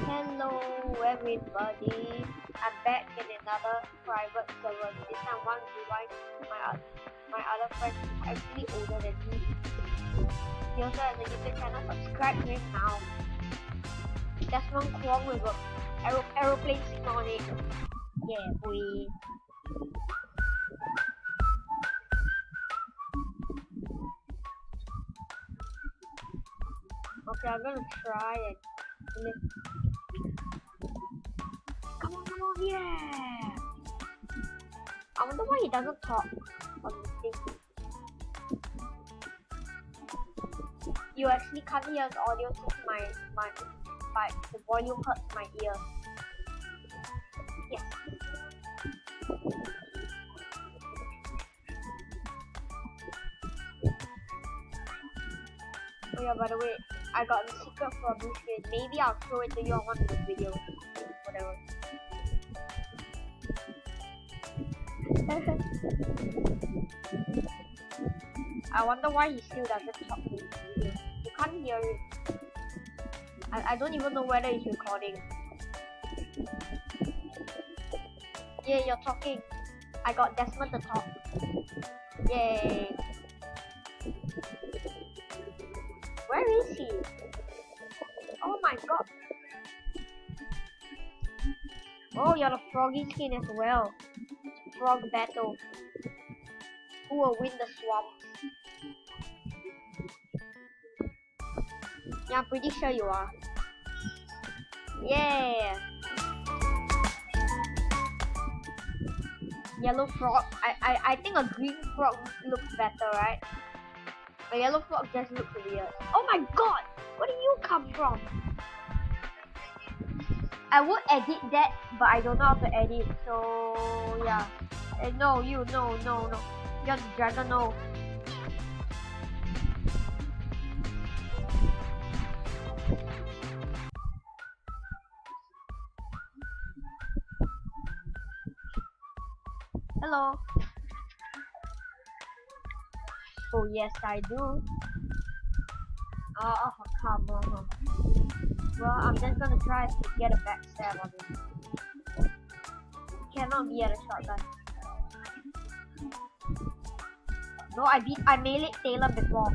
Hello everybody, I'm back in another private server. This time one rewind my other friend is actually older than me. He also has a YouTube channel, subscribe to him now. There's one Kwong with a aeroplane signal on it. Yeah, boy. Okay, I'm gonna try and lift. Come on, yeah! I wonder why he doesn't talk on the thing. You actually can't hear the audio since the volume hurts my ear. Yes. Oh yeah, by the way, I got the secret for a blue screen. Maybe I'll show it to you on one of these videos. Whatever. I wonder why he still doesn't talk to me. You can't hear it. I don't even know whether it's recording. Yeah, you're talking. I got Desmond to talk. Yay. Where is he? Oh my god. Oh, you're the froggy skin as well. Frog battle. Who will win the swamps? Yeah, I'm pretty sure you are. Yeah. Yellow frog. I think a green frog looks better, right? A yellow frog just looks weird. Oh my god! Where did you come from? I would edit that, but I don't know how to edit, so yeah. No, you, no. You're the dragon, no. Hello. Oh yes, I do. Oh, come on. Well, I'm just gonna try to get a backstab on him. Cannot be at a shotgun. No, I meleeed Taylor before.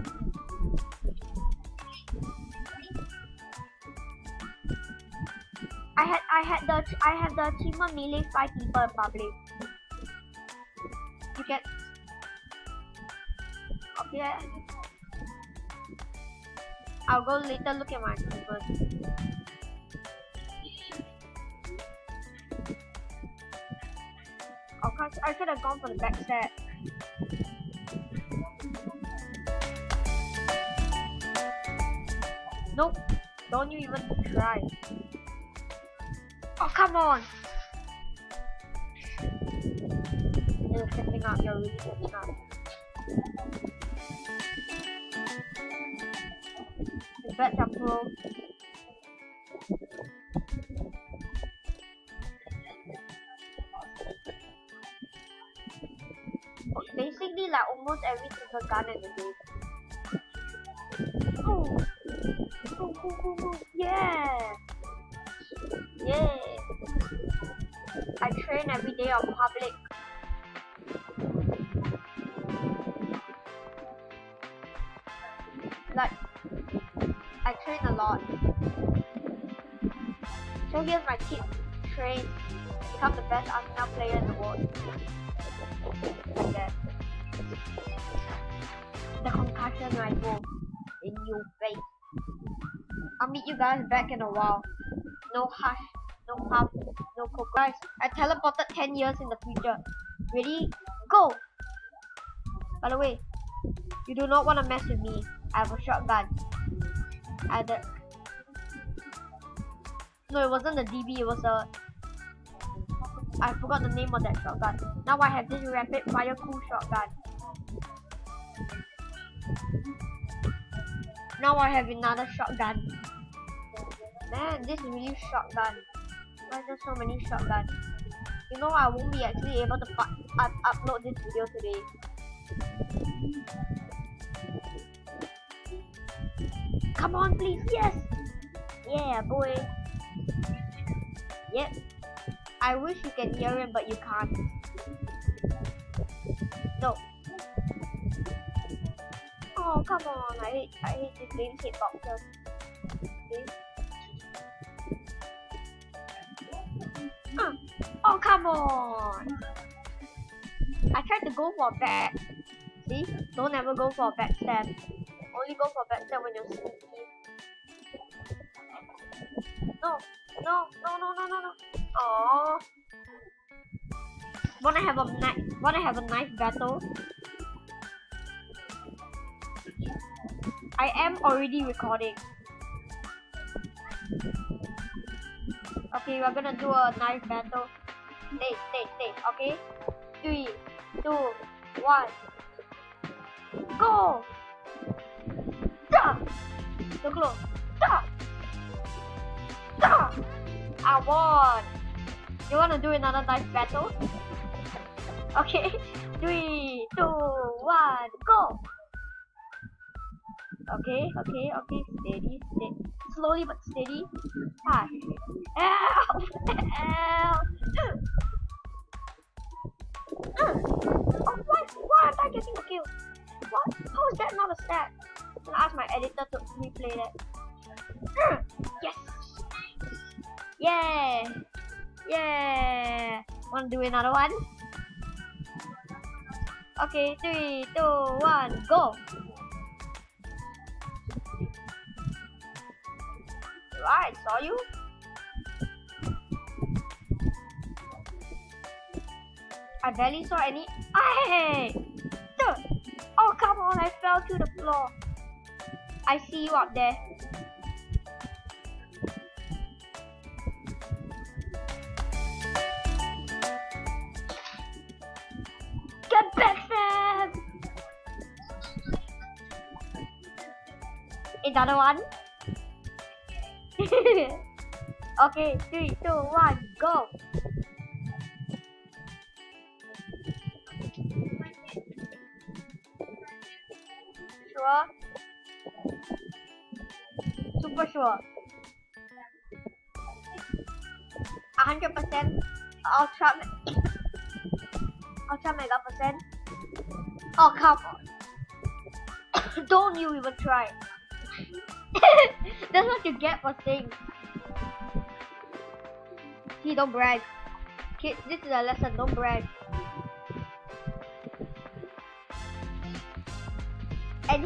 I have the achievement melee 5 people in public. You get okay. I'll go later look at my achievement. I should have gone for the backstab. Nope, don't you even try. Oh, come on! You're stepping up, you're really stepping up. The bets are pro. Basically, like almost every single gun in the game. Oh! Go! Yeah! Yeah! I train every day on public. Like, I train a lot. So here's my tip: train, become the best Arsenal player in the world. Like that. The concussion rifle in your face. I'll meet you guys back in a while. No hush, no puff, no coke. Guys, I teleported 10 years in the future. Ready? Go! By the way, you do not want to mess with me. I have a shotgun. No, it wasn't the DB, it was a... I forgot the name of that shotgun. Now I have this rapid fire cool shotgun. Now I have another shotgun. Man, this is really shotgun. Why is there so many shotguns? You know I won't be actually able to upload this video today. Come on, please, yes! Yeah, boy. Yep. I wish you can hear him, but you can't. No. Oh, come on. I hate this game's hitboxes. See? Oh, come on. I tried to go for a back. See? Don't ever go for a backstab. Only go for a backstab when you're sneaky. No. No. Oh. Wanna have a knife battle? I am already recording. Okay, we're gonna do a knife battle. Stay. Okay? 3, 2, 1. Go! Da! So close. Da! Da! I won! You wanna do another knife battle? Okay. 3, 2, 1, go! Okay. Steady. Slowly but steady. Ah. Ow! Oh, why am I getting a kill? What? How is that not a stat? I'm gonna ask my editor to replay that. Yes! Yeah! Wanna do another one? Okay, 3, 2, 1, go! Right, saw you. I barely saw any. Hey! Oh, come on, I fell to the floor. I see you up there. Get back, Sam! Another one? Okay, 3, 2, 1, go! Sure? Super sure. 100%. Ultra mega percent. Oh, come on. Don't you even try. That's what you get for saying. See, don't brag. Kids, this is a lesson, don't brag. And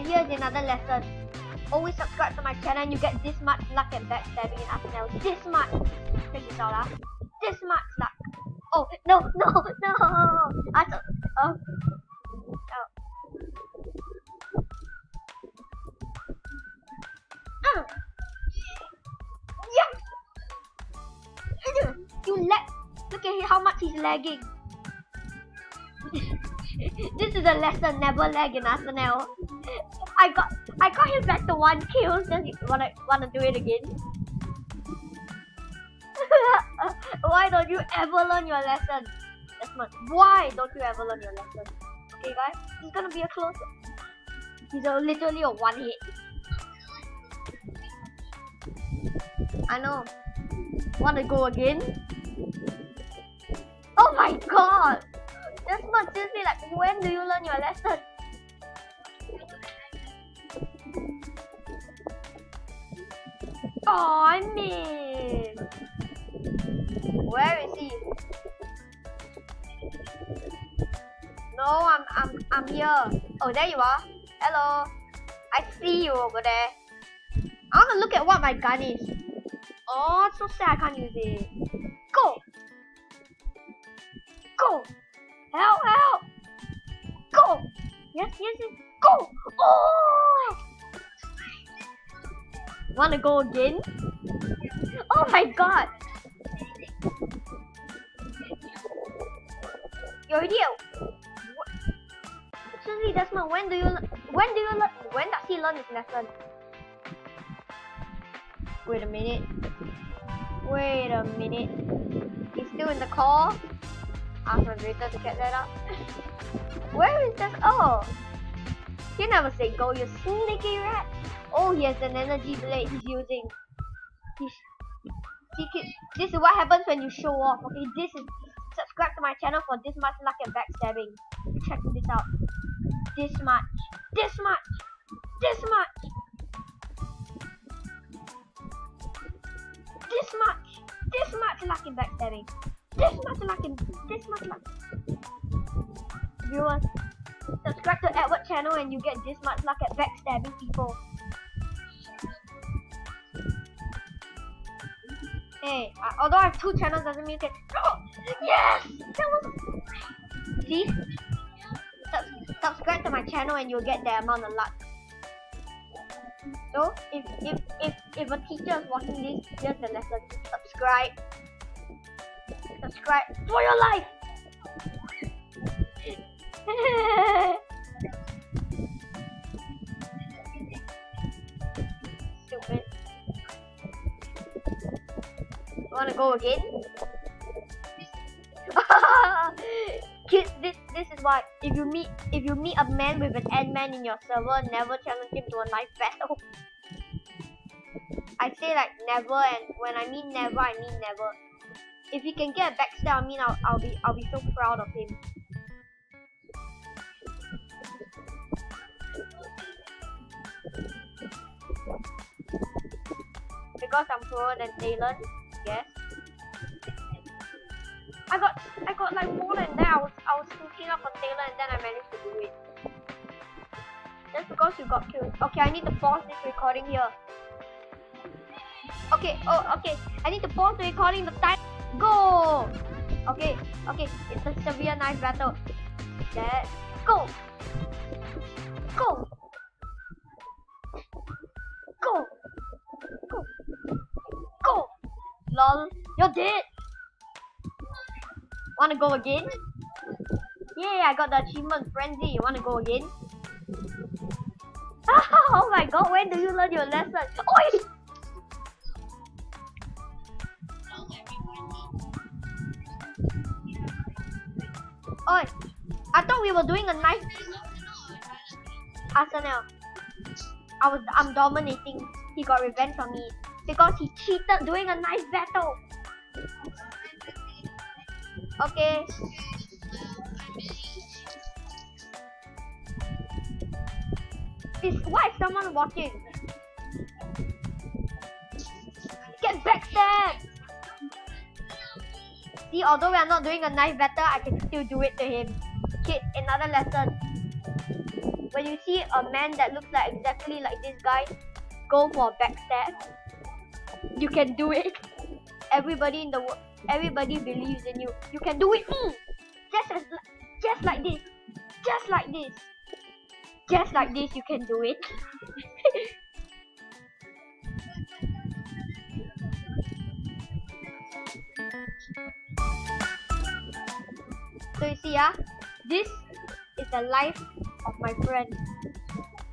here's another lesson. Always subscribe to my channel and you get this much luck at backstabbing in Arsenal. This much. Check this out, this much luck. Oh, no. I thought, oh. Look at how much he's lagging. This is a lesson, never lag in Arsenal. I got him back to 1 kill. Does he wanna do it again? Why don't you ever learn your lesson? Why don't you ever learn your lesson? Okay guys, this is gonna be a close. He's literally a 1 hit. I know. Wanna go again? Oh my god! That's not seriously, like, when do you learn your lesson? Oh, I missed. Where is he? No, I'm here. Oh, there you are. Hello. I see you over there. I want to look at what my gun is. Oh, it's so sad I can't use it. Go! Go! Help! Go! Yes, go! Oh! Wanna go again? Oh my god! You're already Seriously, Desmond, when does he learn his lesson? Wait a minute. He's still in the call. Ask my moderator to get that up. Where is this? Oh! He never said go, you sneaky rat! Oh, he has an energy blade he's using. See, kids, this is what happens when you show off. Okay, subscribe to my channel for this much luck and backstabbing. Check this out. This much. This much. This much. This much. This much luck and backstabbing. This much luck and this much luck. Viewers, subscribe to Edward channel and you get this much luck at backstabbing people. Hey, although I have 2 channels doesn't mean that. Oh, yes! That was. See? Subscribe to my channel and you'll get that amount of luck. So, if a teacher is watching this, here's the lesson. Subscribe. Subscribe for your life! Stupid. You wanna go again? Kids, this is why if you meet a man with an Ant-Man in your server, never challenge him to a knife battle. I say like never, and when I mean never, I mean never. If he can get a backstab, I mean I'll be so proud of him. Because I'm poorer than Talon, yes. I got like more than that. I was sneaking up on Taylor and then I managed to do it. Just because you got killed. Okay, I need to pause this recording here. Okay, okay. I need to pause the recording. The time. Go. Okay, it's a severe knife battle. Let's go. Go. Go. Go. Go. Lol, you're dead. Wanna go again? Yeah, I got the achievement frenzy. You wanna go again? Oh my god, when do you learn your lesson? Oi! Oi! I thought we were doing a knife. Arsenal. I'm dominating. He got revenge on me because he cheated doing a knife battle. Okay. Why is someone watching? Get backstabbed! See, although we are not doing a knife battle, I can still do it to him. Kid, another lesson. When you see a man that looks like exactly like this guy, go for a backstab. You can do it. Everybody in the world. Everybody believes in you. You can do it. Just like this. Just like this. Just like this, you can do it. So you see, this is the life of my friend.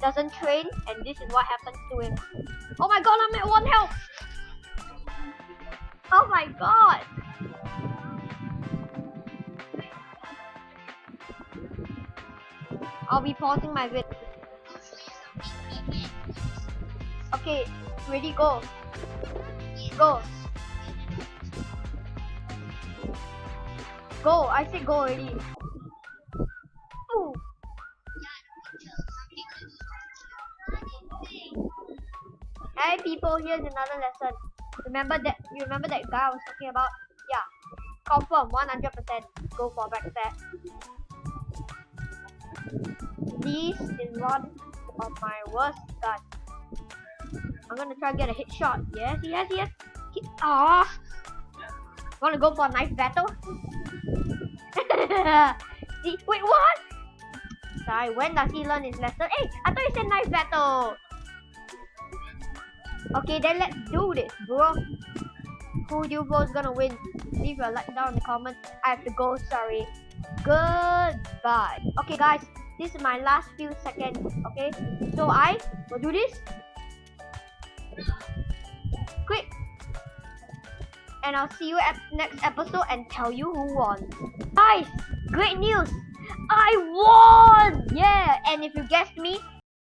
Doesn't train, and this is what happens to him. Oh my god, I'm at 1 health. Oh my god. I'll be pausing my vid. Okay, ready, go. Go. Go, I said go already. Ooh. Hey people, here's another lesson. Remember that guy I was talking about? Yeah. Confirm 100%. Go for backstab. This is one of my worst guns. I'm gonna try to get a hit shot. Yes. Ah! Wanna go for a knife battle? See, wait, what? Sorry, when does he learn his lesson? Hey, I thought you said knife battle. Okay, then let's do this, bro. Who do you vote is gonna win? Leave your like down in the comments. I have to go, sorry. Goodbye. Okay, guys. This is my last few seconds, okay? So I will do this. Quick. And I'll see you at next episode and tell you who won. Guys, great news. I won! Yeah, and if you guessed me,